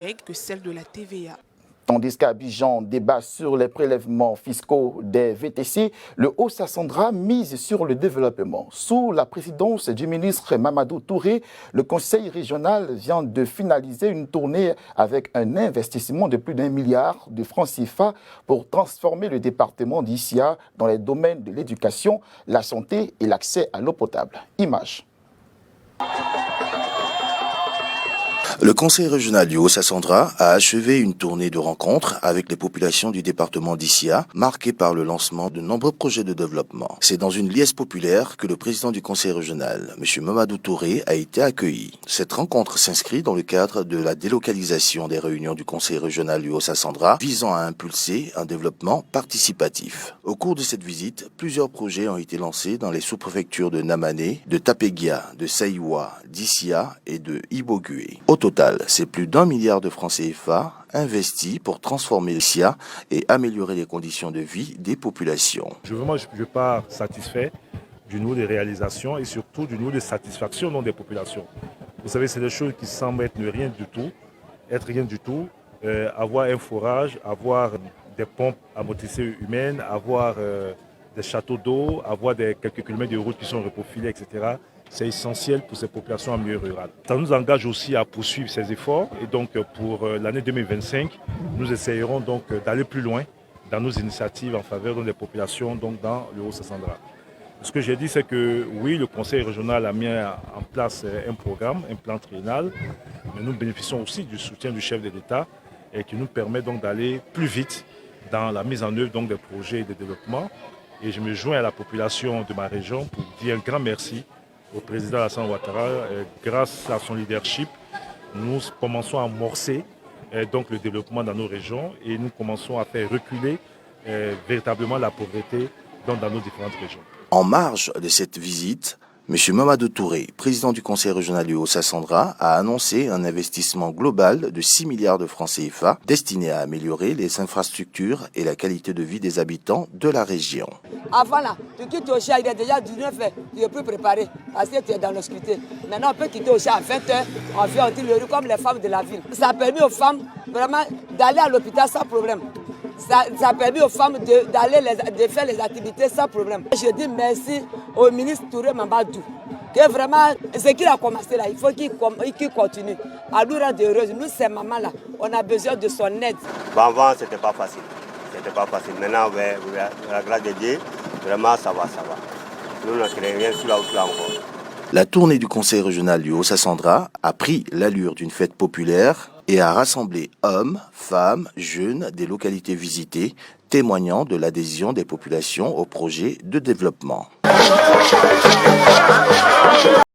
que celle de la TVA. Tandis qu'Abidjan débat sur les prélèvements fiscaux des VTC, le Haut-Sassandra mise sur le développement. Sous la présidence du ministre Mamadou Touré, le conseil régional vient de finaliser une tournée avec un investissement de plus d'1 milliard de francs CFA pour transformer le département d'Issia dans les domaines de l'éducation, la santé et l'accès à l'eau potable. Image. Le conseil régional du Haut-Sassandra a achevé une tournée de rencontres avec les populations du département d'Issia, marquée par le lancement de nombreux projets de développement. C'est dans une liesse populaire que le président du conseil régional, M. Mamadou Touré, a été accueilli. Cette rencontre s'inscrit dans le cadre de la délocalisation des réunions du conseil régional du Haut-Sassandra, visant à impulser un développement participatif. Au cours de cette visite, plusieurs projets ont été lancés dans les sous-préfectures de Namané, de Tapegia, de Saïwa, d'Issia et de Ibogué. Au total, c'est plus d'1 milliard de francs CFA investis pour transformer l'Issia et améliorer les conditions de vie des populations. Je ne pas satisfait du niveau des réalisations et surtout du niveau de satisfaction des populations. Vous savez, c'est des choses qui semblent être rien du tout, avoir un forage, avoir des pompes à motricité humaine, avoir des châteaux d'eau, avoir quelques kilomètres de routes qui sont reprofilés, etc. C'est essentiel pour ces populations en milieu rural. Ça nous engage aussi à poursuivre ces efforts et donc pour l'année 2025, nous essayerons donc d'aller plus loin dans nos initiatives en faveur des populations donc dans le Haut-Sassandra. Ce que j'ai dit, c'est que oui, le conseil régional a mis en place un programme, un plan triennal, mais nous bénéficions aussi du soutien du chef de l'État et qui nous permet donc d'aller plus vite dans la mise en œuvre donc des projets de développement. Et je me joins à la population de ma région pour dire un grand merci au président Alassane Ouattara. Grâce à son leadership, nous commençons à amorcer donc le développement dans nos régions et nous commençons à faire reculer véritablement la pauvreté dans nos différentes régions. En marge de cette visite, M. Mamadou Touré, président du conseil régional du Haut-Sassandra, a annoncé un investissement global de 6 milliards de francs CFA destiné à améliorer les infrastructures et la qualité de vie des habitants de la région. Avant là, tu quittes au chat, il est déjà 19h, tu es plus préparé parce que tu es dans l'obscurité. Maintenant, on peut quitter au chat à 20h, on vient on tire le riz comme les femmes de la ville. Ça a permis aux femmes vraiment d'aller à l'hôpital sans problème. Ça a permis aux femmes de faire les activités sans problème. Je dis merci au ministre Touré Mamadou, que vraiment, ce qu'il a commencé là, il faut qu'il continue à nous rendre heureux. Nous, ces mamans-là, on a besoin de son aide. Avant, ce n'était pas facile. Maintenant, avec la grâce de Dieu, vraiment, ça va. Nous ne créons rien sur la route là encore. La tournée du conseil régional du Haut-Sassandra a pris l'allure d'une fête populaire et a rassemblé hommes, femmes, jeunes des localités visitées, témoignant de l'adhésion des populations au projet de développement.